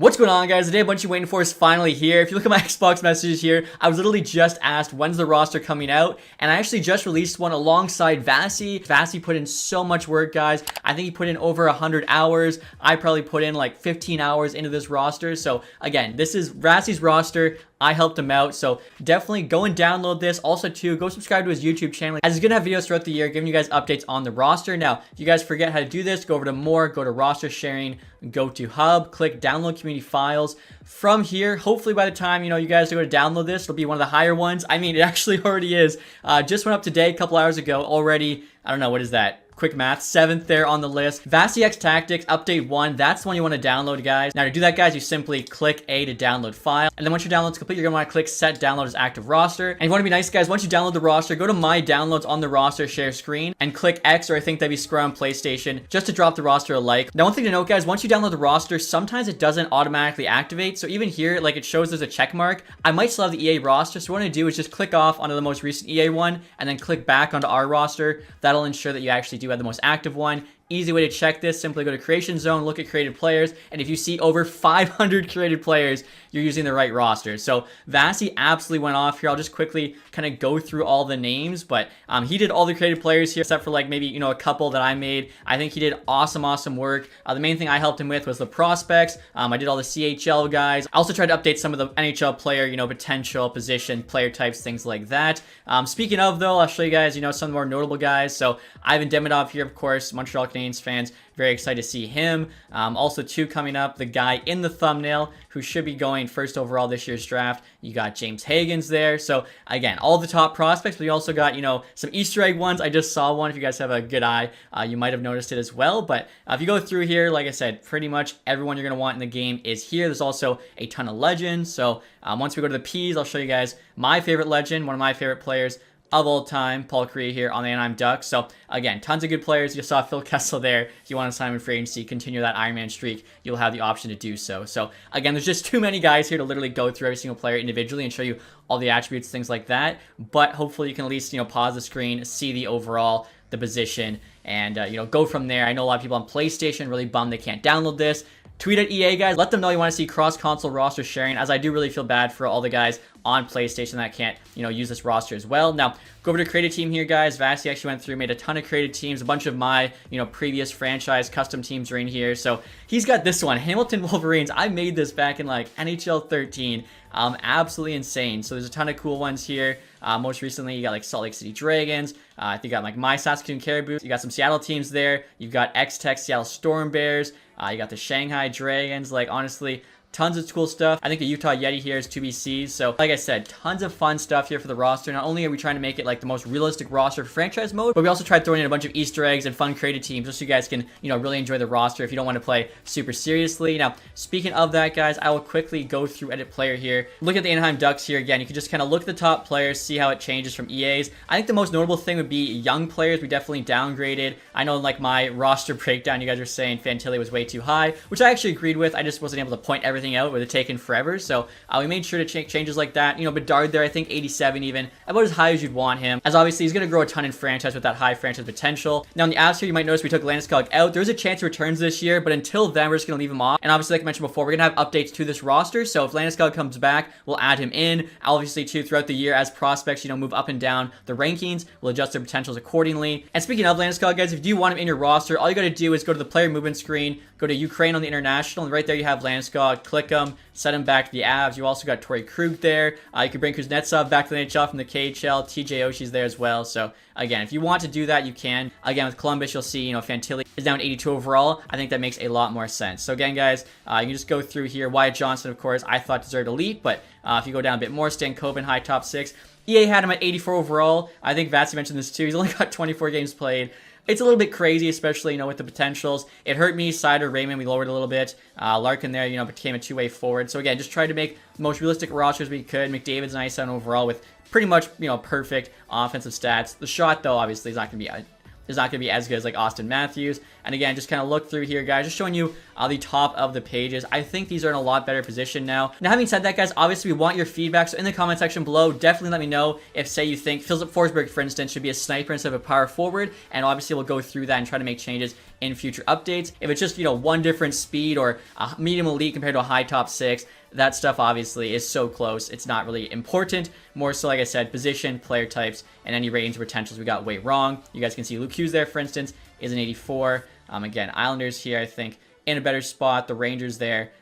What's going on, guys? The day a bunch of you waiting for is finally here. If you look at my Xbox messages here, I was literally just asked when's the roster coming out, and I actually just released one alongside Vasi. Vasi put in so much work, guys. I think he put in over 100 hours. I probably put in like 15 hours into this roster. So again, this is Vasi's roster. I helped him out, so definitely go and download this. Also, too, go subscribe to his YouTube channel, as he's gonna have videos throughout the year giving you guys updates on the roster. Now, if you guys forget how to do this, go over to More, go to Roster Sharing, go to Hub, click Download Community Files. From here, hopefully by the time, you guys are going to download this, it'll be one of the higher ones. I mean, it actually already is. Just went up today, a couple hours ago, already. I don't know, what is that? Quick math, 7th there on the list. Vasi X Tactics Update 1, that's the one you want to download, guys. Now to do that, guys, you simply click A to download file. And then once your download's complete, you're going to want to click Set Download as Active Roster. And you want to be nice, guys, once you download the roster, go to My Downloads on the roster share screen and click X, or I think that'd be square on PlayStation, just to drop the roster a like. Now one thing to note, guys, once you download the roster, sometimes it doesn't automatically activate. So even here, like it shows there's a check mark. I might still have the EA roster, so what I'm going to do is just click off onto the most recent EA one and then click back onto our roster. That'll ensure that you actually do have the most active one. Easy way to check this, simply go to Creation Zone, look at created players, and if you see over 500 created players, you're using the right roster. So Vasi absolutely went off here. I'll just quickly kind of go through all the names, but he did all the created players here, except for like maybe, a couple that I made. I think he did awesome work. The main thing I helped him with was the prospects. I did all the CHL guys. I also tried to update some of the NHL player, potential, position, player types, things like that. Speaking of though, I'll show you guys, some of the more notable guys. So Ivan Demidov here, of course, Montreal Canadiens fans, very excited to see him. Also, too, coming up, the guy in the thumbnail who should be going first overall this year's draft. You got James Hagens there. So again, all the top prospects, but you also got, some Easter egg ones. I just saw one. If you guys have a good eye, you might have noticed it as well. But if you go through here, like I said, pretty much everyone you're going to want in the game is here. There's also a ton of legends. So once we go to the P's, I'll show you guys my favorite legend, one of my favorite players of all time, Paul Kariya here on the Anaheim Ducks. So again, tons of good players. You saw Phil Kessel there. If you want to sign him in free agency, continue that Iron Man streak, you'll have the option to do so. So again, there's just too many guys here to literally go through every single player individually and show you all the attributes, things like that. But hopefully you can at least, pause the screen, see the overall, the position, and go from there. I know a lot of people on PlayStation really bummed they can't download this. Tweet at EA, guys. Let them know you want to see cross-console roster sharing, as I do really feel bad for all the guys on PlayStation that can't, use this roster as well. Now, go over to create a team here, guys. Vasi actually went through, made a ton of created teams. A bunch of my, previous franchise custom teams are in here. So he's got this one, Hamilton Wolverines. I made this back in like NHL 13. Absolutely insane. So there's a ton of cool ones here. Most recently, you got like Salt Lake City Dragons. I think you got like my Saskatoon Caribou. You got some Seattle teams there. You've got X-Tech Seattle Storm Bears. You got the Shanghai Dragons. Like, honestly, tons of cool stuff. I think the Utah Yeti here is 2BCs. So, like I said, tons of fun stuff here for the roster. Not only are we trying to make it like the most realistic roster for franchise mode, but we also tried throwing in a bunch of Easter eggs and fun created teams just so you guys can, really enjoy the roster if you don't want to play super seriously. Now, speaking of that, guys, I will quickly go through edit player here. Look at the Anaheim Ducks here again. You can just kind of look at the top players, see how it changes from EA's. I think the most notable thing would be young players. We definitely downgraded. I know in like my roster breakdown, you guys were saying Fantilli was way too high, which I actually agreed with. I just wasn't able to point everything out with it taking forever. So we made sure to changes like that. Bedard there, I think 87 even, about as high as you'd want him, as obviously he's going to grow a ton in franchise with that high franchise potential. Now in the abs here, you might notice we took Landeskog out. There's a chance he returns this year, but until then, we're just going to leave him off. And obviously, like I mentioned before, we're going to have updates to this roster. So if Landeskog comes back, we'll add him in. Obviously, too, throughout the year, as prospects, move up and down the rankings, we'll adjust their potentials accordingly. And speaking of Landeskog, guys, if you do want him in your roster, all you got to do is go to the player movement screen, go to Ukraine on the international, and right there you have Landeskog. Click him, set him back to the Avs. You also got Torrey Krug there. You can bring Kuznetsov back to the NHL from the KHL. TJ Oshie's there as well. So again, if you want to do that, you can. Again, with Columbus, you'll see, Fantilli is down 82 overall. I think that makes a lot more sense. So again, guys, you can just go through here. Wyatt Johnson, of course, I thought deserved elite, but if you go down a bit more, Stan Coben, high top 6. EA had him at 84 overall. I think Vasi mentioned this too. He's only got 24 games played. It's a little bit crazy, especially, with the potentials. It hurt me. Sider, Raymond, we lowered a little bit. Larkin there, became a two-way forward. So again, just try to make the most realistic rosters we could. McDavid's nice on overall with pretty much, perfect offensive stats. The shot, though, obviously is not going to be as good as like Austin Matthews. And again, just kind of look through here, guys, just showing you the top of the pages. I think these are in a lot better position now. Now, having said that, guys, obviously we want your feedback. So in the comment section below, definitely let me know if, say, you think Philip Forsberg, for instance, should be a sniper instead of a power forward. And obviously we'll go through that and try to make changes in future updates. If it's just, one different speed or a medium elite compared to a high top 6, that stuff obviously is so close. It's not really important. More so, like I said, position, player types, and any ratings or potentials we got way wrong. You guys can see Luke Hughes there, for instance, is an 84. Again, Islanders here, I think, in a better spot. The Rangers there.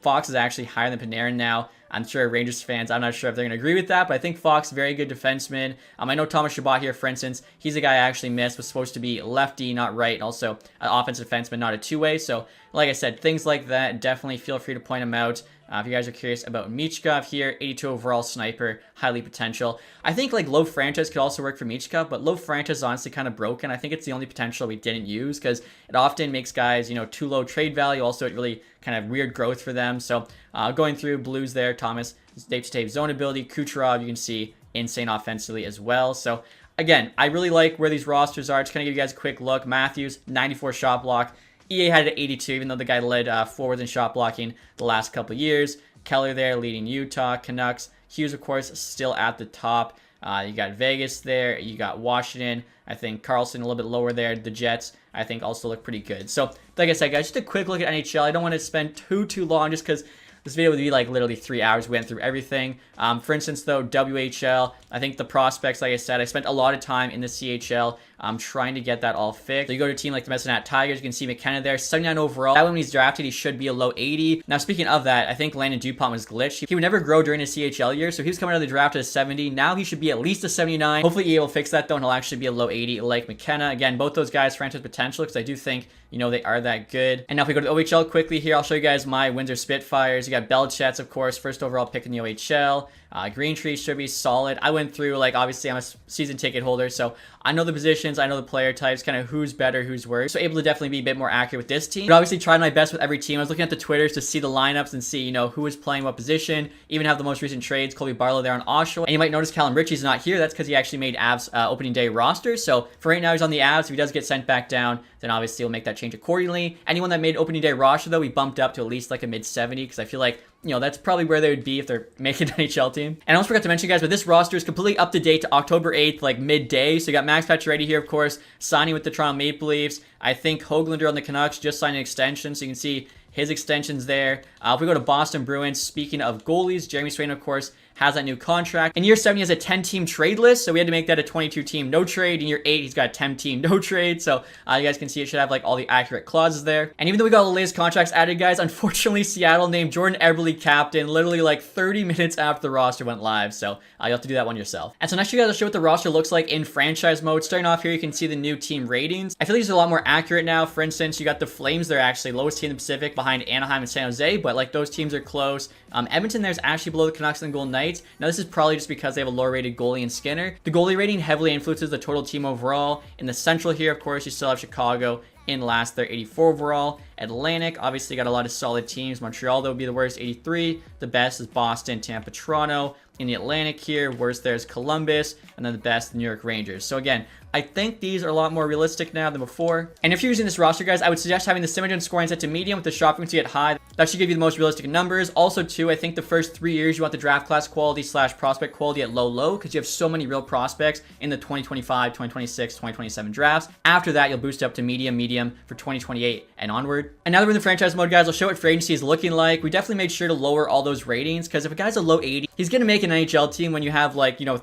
Fox is actually higher than Panarin now. I'm sure Rangers fans, I'm not sure if they're going to agree with that, but I think Fox, very good defenseman. I know Thomas Chabot here, for instance, he's a guy I actually missed, was supposed to be lefty, not right, and also an offensive defenseman, not a two-way. So, like I said, things like that, definitely feel free to point them out. If you guys are curious about Michkov here, 82 overall sniper, highly potential. I think like low franchise could also work for Michkov, but low franchise is honestly kind of broken. I think it's the only potential we didn't use because it often makes guys, too low trade value. Also, it really kind of weird growth for them. So going through Blues there, Thomas, tape zone ability, Kucherov, you can see insane offensively as well. So again, I really like where these rosters are. Just kind of give you guys a quick look. Matthews, 94 shot block. EA had it at 82, even though the guy led forwards in shot blocking the last couple of years. Keller there leading Utah, Canucks. Hughes, of course, still at the top. You got Vegas there. You got Washington. I think Carlson a little bit lower there. The Jets, I think, also look pretty good. So, like I said, guys, just a quick look at NHL. I don't want to spend too long just because this video would be like literally 3 hours. We went through everything. For instance, though, WHL, I think the prospects, like I said, I spent a lot of time in the CHL trying to get that all fixed. So you go to a team like the Medicine Hat Tigers, you can see McKenna there, 79 overall. That when he's drafted, he should be a low 80. Now, speaking of that, I think Landon Dupont was glitched. He would never grow during his CHL year, so he was coming out of the draft at a 70. Now he should be at least a 79. Hopefully EA will fix that, though, and he'll actually be a low 80 like McKenna. Again, both those guys, franchise potential, because I do think, they are that good. And now if we go to the OHL quickly here, I'll show you guys my Windsor Spitfires. You got Belchet's, of course, first overall pick in the OHL. Green Tree should be solid. I went through, obviously I'm a season ticket holder, so I know the positions, I know the player types, kind of who's better, who's worse. So able to definitely be a bit more accurate with this team. But obviously tried my best with every team. I was looking at the Twitters to see the lineups and see, who was playing what position. Even have the most recent trades, Colby Barlow there on Oshawa. And you might notice Callum Ritchie's not here. That's because he actually made Avs opening day roster. So for right now, he's on the Avs. If he does get sent back down, then obviously we'll make that change accordingly. Anyone that made opening day roster, though, we bumped up to at least a mid 70 because I feel like that's probably where they would be if they're making an NHL team. And I almost forgot to mention, guys, but this roster is completely up to date to October 8th, midday. So you got Max Pacioretty here, of course, signing with the Toronto Maple Leafs. I think Höglander on the Canucks just signed an extension, so you can see his extensions there. If we go to Boston Bruins, speaking of goalies, Jeremy Swayne, of course, has that new contract. In year 7, he has a 10-team trade list, so we had to make that a 22-team no trade. In year 8, he's got a 10-team no trade, so you guys can see it should have all the accurate clauses there. And even though we got all the latest contracts added, guys, unfortunately, Seattle named Jordan Eberle captain literally 30 minutes after the roster went live, so you'll have to do that one yourself. And so next, you guys will show what the roster looks like in franchise mode. Starting off here, you can see the new team ratings. I feel like these are a lot more accurate now. For instance, you got the Flames, they're actually lowest team in the Pacific behind Anaheim and San Jose, but those teams are close. Edmonton there's actually below the Canucks and the Golden Knights. Now this is probably just because they have a lower rated goalie in Skinner. The goalie rating heavily influences the total team overall. In the Central here, of course, you still have Chicago in last. They're 84 overall. Atlantic, obviously got a lot of solid teams. Montreal, though, would be the worst, 83. The best is Boston, Tampa, Toronto. In the Atlantic here, worst there's Columbus, and then the best, the New York Rangers. So again, I think these are a lot more realistic now than before. And if you're using this roster, guys, I would suggest having the Simmons scoring set to medium with the shot frequency at high. That should give you the most realistic numbers. Also, too, I think the first 3 years you want the draft class quality / prospect quality at low, because you have so many real prospects in the 2025, 2026, 2027 drafts. After that, you'll boost it up to medium for 2028 and onward. And now that we're in the franchise mode, guys, I'll show what free agency is looking like. We definitely made sure to lower all those ratings, because if a guy's a low 80, he's going to make an NHL team when you have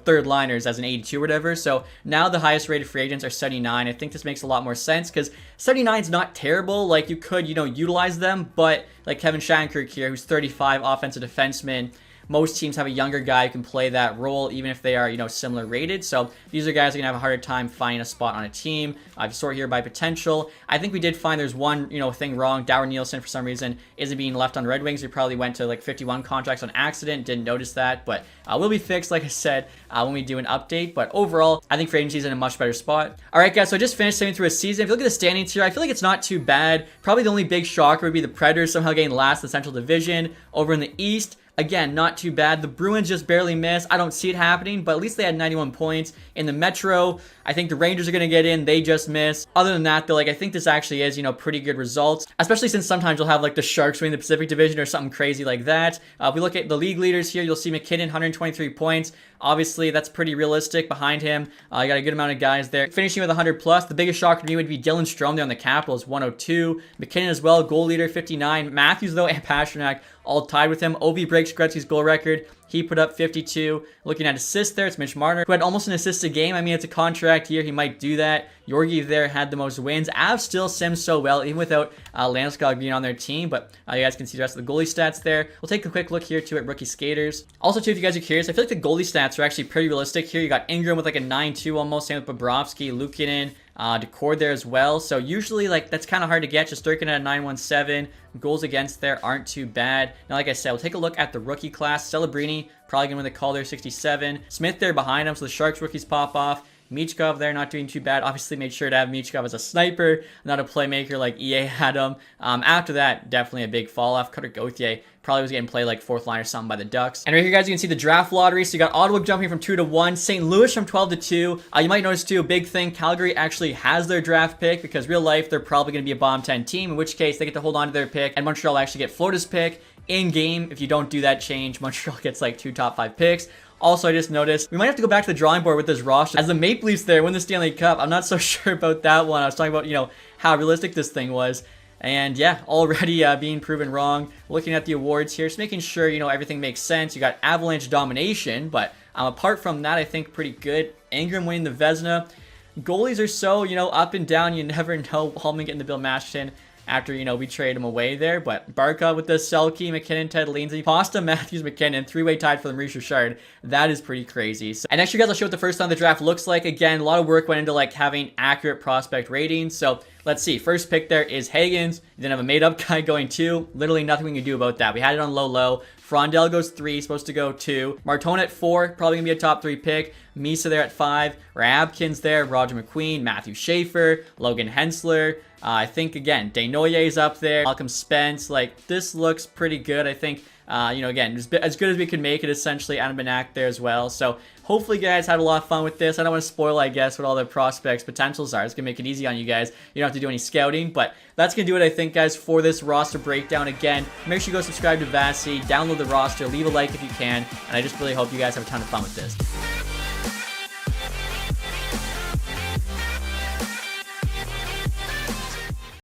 third liners as an 82 or whatever. So now the highest rated free agents are 79. I think this makes a lot more sense because 79 is not terrible. You could, utilize them, but Kevin Shattenkirk here, who's 35, offensive defenseman. Most teams have a younger guy who can play that role, even if they are, similar rated. So these are guys that are going to have a harder time finding a spot on a team. I've sort here by potential. I think we did find there's one, thing wrong. Dower Nielsen, for some reason, isn't being left on Red Wings. He probably went to 51 contracts on accident. Didn't notice that, but will be fixed, like I said, when we do an update. But overall, I think free agency is in a much better spot. All right, guys, so I just finished saving through a season. If you look at the standings here, I feel like it's not too bad. Probably the only big shocker would be the Predators somehow getting last in the Central Division. Over in the East, Again, not too bad. The Bruins just barely missed. I don't see it happening, but at least they had 91 points. In the Metro, I think the Rangers are going to get in. They just missed. Other than that, though, like, I think this actually is, pretty good results, especially since sometimes you'll have, like, the Sharks win the Pacific Division or something crazy like that. If we look at the league leaders here, you'll see McKinnon, 123 points. Obviously, that's pretty realistic. Behind him, you got a good amount of guys there. Finishing with 100 plus, the biggest shocker to me would be Dylan Strome there on the Capitals, 102. McKinnon as well, goal leader, 59. Matthews, though, and Pasternak all tied with him. Ovi breaks Gretzky's goal record. He put up 52. Looking at assists there, it's Mitch Marner, who had almost an assist a game. I mean, it's a contract year. He might do that. Yorgi there had the most wins. Avs still sims so well, even without Landeskog being on their team. But you guys can see the rest of the goalie stats there. We'll take a quick look here, too, at rookie skaters. Also, too, if you guys are curious, I feel like the goalie stats are actually pretty realistic here. You got Ingram with like a 9.2 almost, same with Bobrovsky, Luukkonen, Decord there as well. So usually, like, that's kind of hard to get. Just Sturkin at a 9.17. Goals against there aren't too bad. Now, like I said, we'll take a look at the rookie class. Celebrini, probably going to win the Calder, 67. Smith there behind him, so the Sharks rookies pop off. Michkov there, not doing too bad. Obviously made sure to have Michkov as a sniper, not a playmaker like EA had him. After that, definitely a big fall off. Cutter Gauthier probably was getting played like fourth line or something by the Ducks. And right here, guys, you can see the draft lottery. So you got Ottawa jumping from 2 to 1, St. Louis from 12 to 2. You might notice too, a big thing, Calgary actually has their draft pick because real life, they're probably going to be a bottom 10 team, in which case they get to hold on to their pick, and Montreal actually get Florida's pick. In game, if you don't do that change, Montreal gets like 2 top 5 picks. Also, I just noticed we might have to go back to the drawing board with this roster. As the Maple Leafs there win the Stanley Cup, I'm not so sure about that one. I was talking about, how realistic this thing was. And yeah, already being proven wrong. Looking at the awards here, just making sure, everything makes sense. You got Avalanche domination, but apart from that, I think pretty good. Ingram winning the Vezina. Goalies are so, up and down. You never know. Holman getting the Bill Masterton after, we trade him away there. But Barkov with the Selke, McKinnon, Ted Lindsay, Pasta, Matthews, McKinnon, 3-way tied for the Maurice Richard. That is pretty crazy. So, and next, you guys, I'll show what the first round of the draft looks like. Again, a lot of work went into like having accurate prospect ratings. So let's see. First pick there is Hagens. You then have a made-up guy going 2. Literally nothing we can do about that. We had it on low. Frondell goes 3, supposed to go 2. Martone at 4, probably going to be a top 3 pick. Misa there at 5. Rabkins there. Roger McQueen. Matthew Schaefer. Logan Hensler. I think, again, Desnoyers up there. Malcolm Spence. Like, this looks pretty good. I think, again, as good as we could make it, essentially. Adam Benak there as well. So, hopefully, you guys had a lot of fun with this. I don't want to spoil, I guess, what all the prospects' potentials are. It's going to make it easy on you guys. You don't have to do any scouting. But that's going to do it, I think, guys, for this roster breakdown. Again, make sure you go subscribe to Vasi, download the roster, leave a like if you can. And I just really hope you guys have a ton of fun with this.